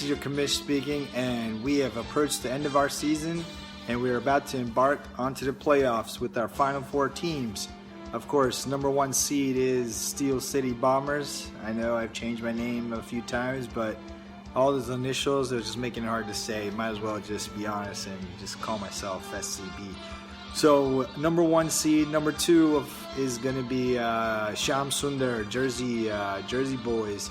this is your commish speaking, and we have approached the end of our season, and we are about to embark onto the playoffs with our final four teams. Of course, number one seed is Steel City Bombers. I know I've changed my name a few times, but all those initials, it was just making it hard to say. Might as well just be honest and just call myself SCB. So, number one seed, number two is going to be Sham Sundar, Jersey Boys.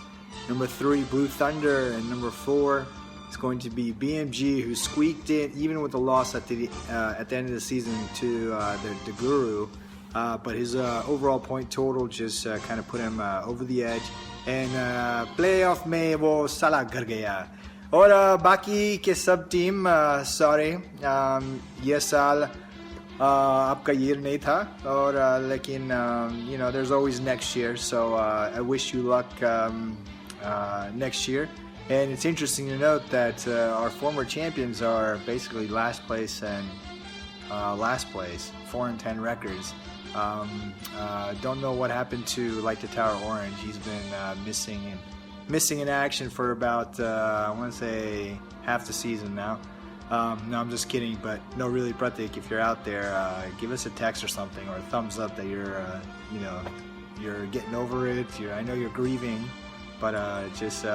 Number three, Blue Thunder, and number four is going to be BMG, who squeaked in even with the loss at the end of the season to the Guru. But his overall point total just kind of put him over the edge. And playoff में वो साला घर गया. और बाकी के सब team sorry ये साल आपका year नहीं था और लेकिन you know there's always next year, so I wish you luck next year. And it's interesting to note that our former champions are basically last place and last place, 4-10 records. Don't know what happened to Light the Tower Orange. He's been missing in action for about I want to say half the season now. No, I'm just kidding, but no, really, Pratik, if you're out there, give us a text or something, or a thumbs up that you're you're getting over it. I know you're grieving, but just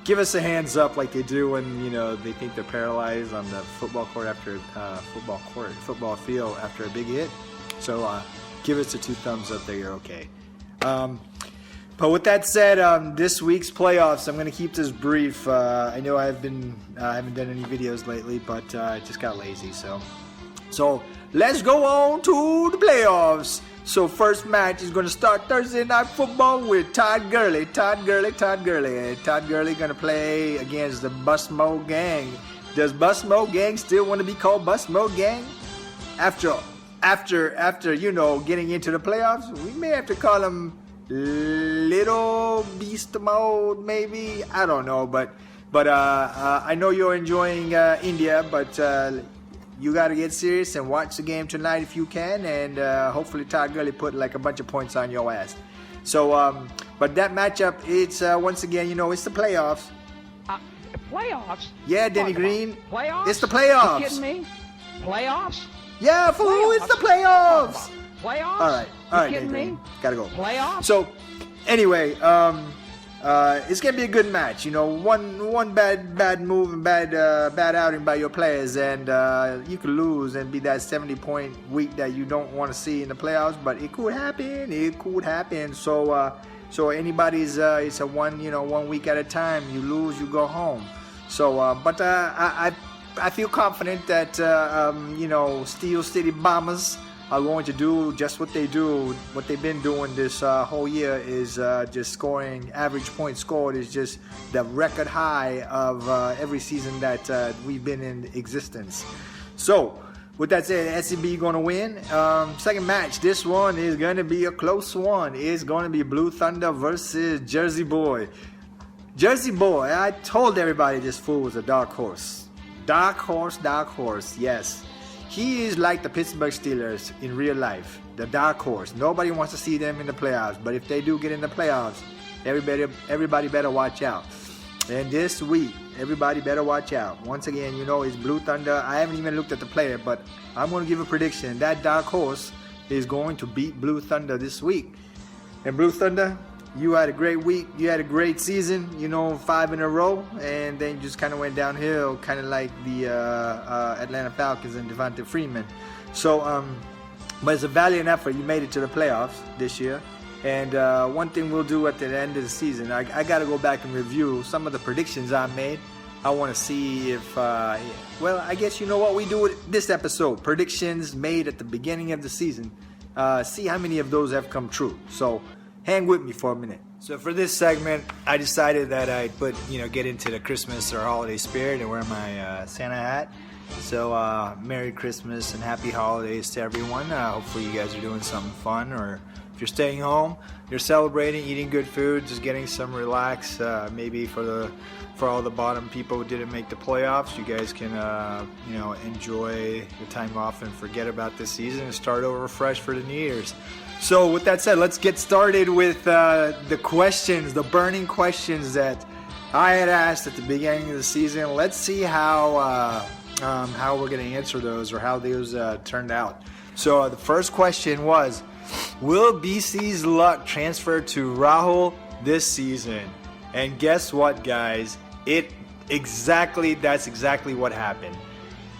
give us a hands up like they do when they think they're paralyzed on the football field after a big hit. So give us a 2 thumbs up that you're okay. But with that said, this week's playoffs, I'm going to keep this brief. I know I haven't done any videos lately, but I just got lazy. So let's go on to the playoffs. So first match is going to start Thursday Night Football with Todd Gurley. Todd Gurley going to play against the Busmo Gang. Does Busmo Gang still want to be called Busmo Gang? After getting into the playoffs, we may have to call them Little Beast Mode, maybe. I don't know, but I know you're enjoying India, but you got to get serious and watch the game tonight if you can, and hopefully Todd Gurley put like a bunch of points on your ass. So, but that matchup, it's once again, it's the playoffs. Playoffs? Yeah, Denny Green. Playoffs? It's the playoffs. You kidding me? Playoffs? Yeah, fool, it's the playoffs. Playoffs? All right, kidding me? Gotta go. Playoffs? So, anyway, it's gonna be a good match. One bad move and bad outing by your players, and you could lose and be that 70-point week that you don't want to see in the playoffs. But it could happen. So anybody's it's a 1 week at a time. You lose, you go home. So, but I feel confident that Steel City Bombers are going to do just what they do. What they've been doing this whole year is just scoring. Average points scored is just the record high of every season that we've been in existence. So, with that said, SCB going to win. Second match, this one is going to be a close one. It's going to be Blue Thunder versus Jersey Boy. Jersey Boy, I told everybody this fool was a dark horse. Dark horse, yes. He is like the Pittsburgh Steelers in real life, the dark horse. Nobody wants to see them in the playoffs, but if they do get in the playoffs, everybody better watch out. And this week, everybody better watch out. Once again, it's Blue Thunder. I haven't even looked at the player, but I'm going to give a prediction. That dark horse is going to beat Blue Thunder this week. And Blue Thunder, you had a great week. You had a great season, 5 in a row, and then you just kind of went downhill, kind of like the Atlanta Falcons and Devonta Freeman. So, but it's a valiant effort. You made it to the playoffs this year. And one thing we'll do at the end of the season, I got to go back and review some of the predictions I made. I want to see if, I guess you know what we do with this episode. Predictions made at the beginning of the season. See how many of those have come true. So, hang with me for a minute. So for this segment, I decided that I'd get into the Christmas or holiday spirit and wear my Santa hat. So Merry Christmas and Happy Holidays to everyone. Hopefully you guys are doing something fun, or if you're staying home, you're celebrating, eating good food, just getting some relax. Maybe for all the bottom people who didn't make the playoffs, you guys can enjoy the time off and forget about this season and start over fresh for the New Year's. So with that said, let's get started with the questions, the burning questions that I had asked at the beginning of the season. Let's see how we're going to answer those or how those turned out. So the first question was, will BC's luck transfer to Rahul this season? And guess what, guys? That's exactly what happened.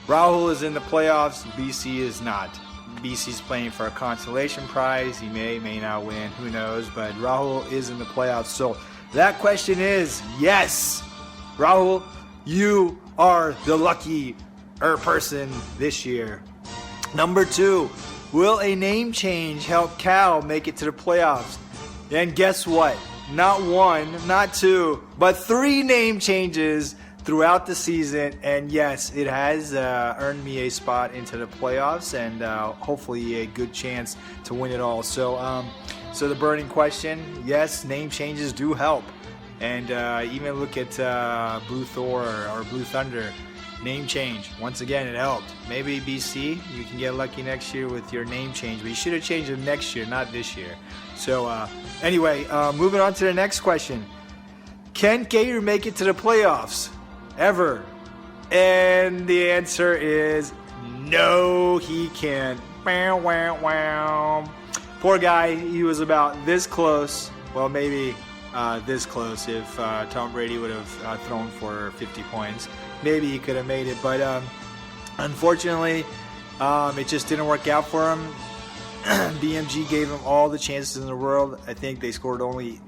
Rahul is in the playoffs. BC is not. BC's playing for a consolation prize. He may not win. Who knows? But Rahul is in the playoffs. So that question is, yes, Rahul, you are the lucky person this year. Number 2, will a name change help Cal make it to the playoffs? And guess what? Not 1, not 2, but 3 name changes throughout the season, and yes, it has earned me a spot into the playoffs and hopefully a good chance to win it all. So the burning question, yes, name changes do help. And even look at Blue Thor or Blue Thunder, name change. Once again, it helped. Maybe BC, you can get lucky next year with your name change, but you should have changed it next year, not this year. So anyway, moving on to the next question. Can Gator make it to the playoffs? Ever? And the answer is no, he can't. Poor guy, he was about this close. Well, maybe this close if Tom Brady would have thrown for 50 points. Maybe he could have made it, but unfortunately, it just didn't work out for him. BMG gave him all the chances in the world. I think they scored only,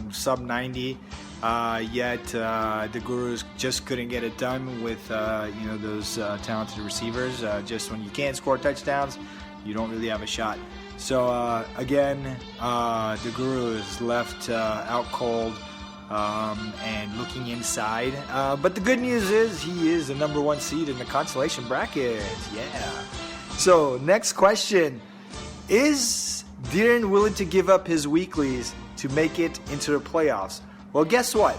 sub 90. Yet the Gurus just couldn't get it done with those talented receivers. Just when you can't score touchdowns, you don't really have a shot. So again, the Guru is left out cold and looking inside. But the good news is he is the number 1 seed in the consolation bracket. Yeah. So next question. Is Darren willing to give up his weeklies to make it into the playoffs? Well, guess what?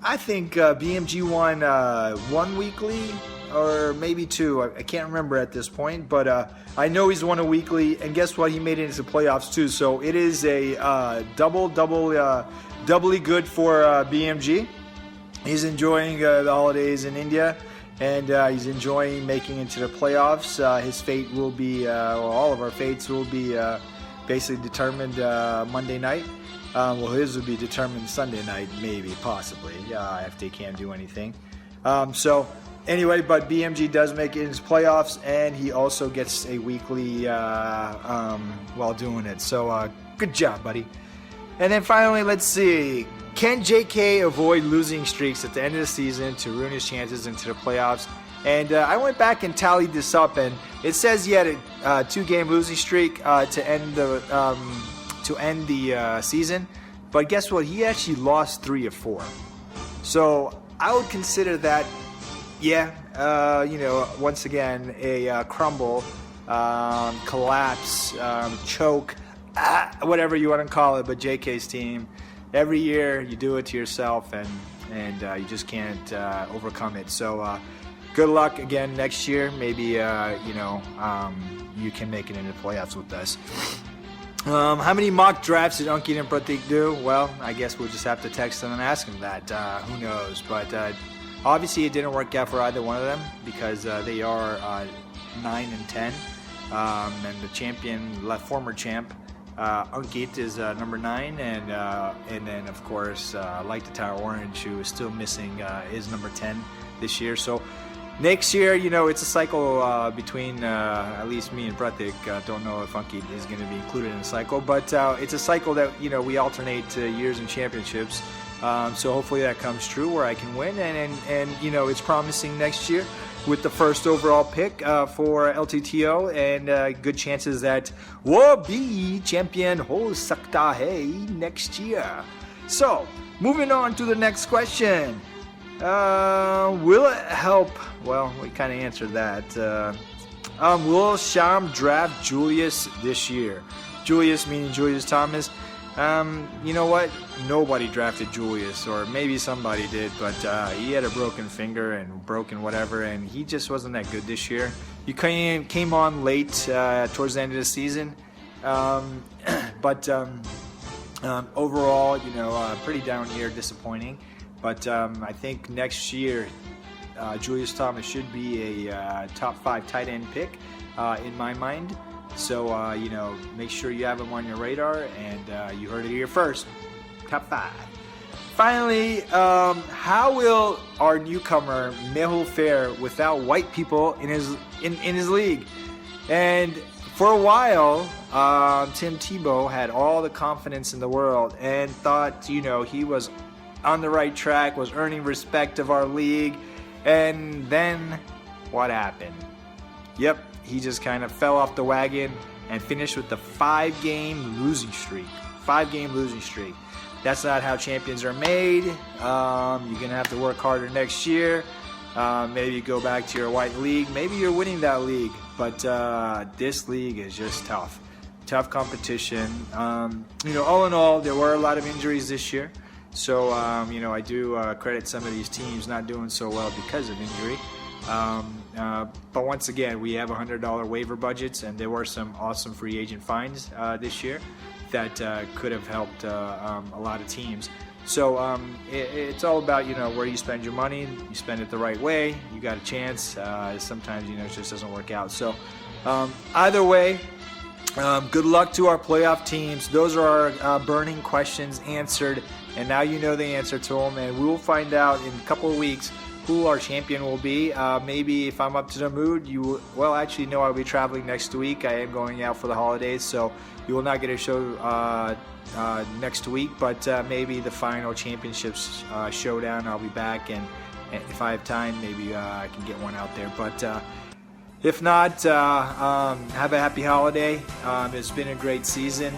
I think BMG won 1 weekly or maybe 2. I can't remember at this point, but I know he's won a weekly, and guess what? He made it into the playoffs too. So it is a doubly good for BMG. He's enjoying the holidays in India, and he's enjoying making it to the playoffs. His fate will be, all of our fates will be basically determined Monday night. His will be determined Sunday night, maybe, possibly, if they can't do anything. So, anyway, but BMG does make it into playoffs, and he also gets a weekly while doing it. So, good job, buddy. And then finally, let's see. Can JK avoid losing streaks at the end of the season to ruin his chances into the playoffs? And I went back and tallied this up, and it says he had a 2-game losing streak to end the season, but guess what? He actually lost 3 of 4. So I would consider that, once again, a crumble, collapse, choke, whatever you want to call it. But JK's team, every year you do it to yourself, and you just can't overcome it. So good luck again next year. Maybe you can make it into the playoffs with us. How many mock drafts did Ankit and Pratik do? Well, I guess we'll just have to text them and ask them that. Who knows? But obviously it didn't work out for either one of them because they are 9 and 10. And the champion, former champ, Ankit is number 9. And then, of course, Light the Tower Orange, who is still missing, is number 10 this year. So next year, it's a cycle between at least me and Pratik. Don't know if Ankit is going to be included in the cycle, but it's a cycle that we alternate years and championships. So hopefully that comes true where I can win, and it's promising next year with the first overall pick for LTTO, and good chances that we'll be champion ho sakta hai next year. So moving on to the next question. Will it help? Well, we kind of answered that. Will Sham draft Julius this year? Julius meaning Julius Thomas. You know what? Nobody drafted Julius, or maybe somebody did, but he had a broken finger and broken whatever, and he just wasn't that good this year. He came on late towards the end of the season, but overall, pretty down year, disappointing. But I think next year, Julius Thomas should be a top 5 tight end pick in my mind. So, make sure you have him on your radar, and you heard it here first. Top 5. Finally, how will our newcomer Mehul fare without white people in his league? And for a while, Tim Tebow had all the confidence in the world and thought, he was on the right track, was earning respect of our league. And then what happened? Yep, he just kind of fell off the wagon and finished with the 5-game losing streak. 5-game losing streak. That's not how champions are made. You're going to have to work harder next year. Maybe go back to your white league. Maybe you're winning that league. But this league is just tough. Tough competition. All in all, there were a lot of injuries this year. So, I do credit some of these teams not doing so well because of injury. But once again, we have $100 waiver budgets, and there were some awesome free agent finds this year that could have helped a lot of teams. So it's all about, where you spend your money. You spend it the right way, you got a chance. Sometimes, it just doesn't work out. So either way, good luck to our playoff teams. Those are our burning questions answered, and now you know the answer to them, and we will find out in a couple of weeks who our champion will be. Maybe if I'm up to the mood, actually, no, I'll be traveling next week. I am going out for the holidays, so you will not get a show next week, but maybe the final championships showdown, I'll be back, and if I have time, maybe I can get one out there. But if not, have a happy holiday. It's been a great season.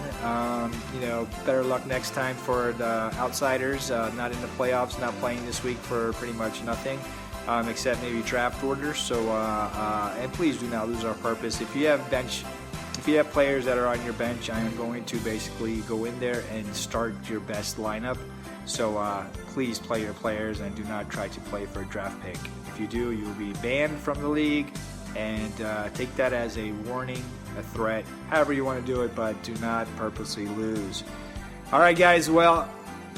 Better luck next time for the outsiders, not in the playoffs, not playing this week for pretty much nothing, except maybe draft orders. So, and please do not lose our purpose. If you have players that are on your bench, I am going to basically go in there and start your best lineup. So please play your players and do not try to play for a draft pick. If you do, you will be banned from the league. And take that as a warning, a threat, however you want to do it, but do not purposely lose. All right, guys, well,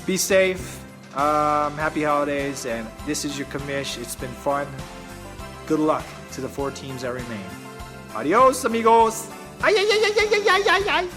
be safe. Happy holidays, and this is your commish. It's been fun. Good luck to the 4 teams that remain. Adios, amigos. Ay, ay, ay, ay, ay, ay, ay, ay.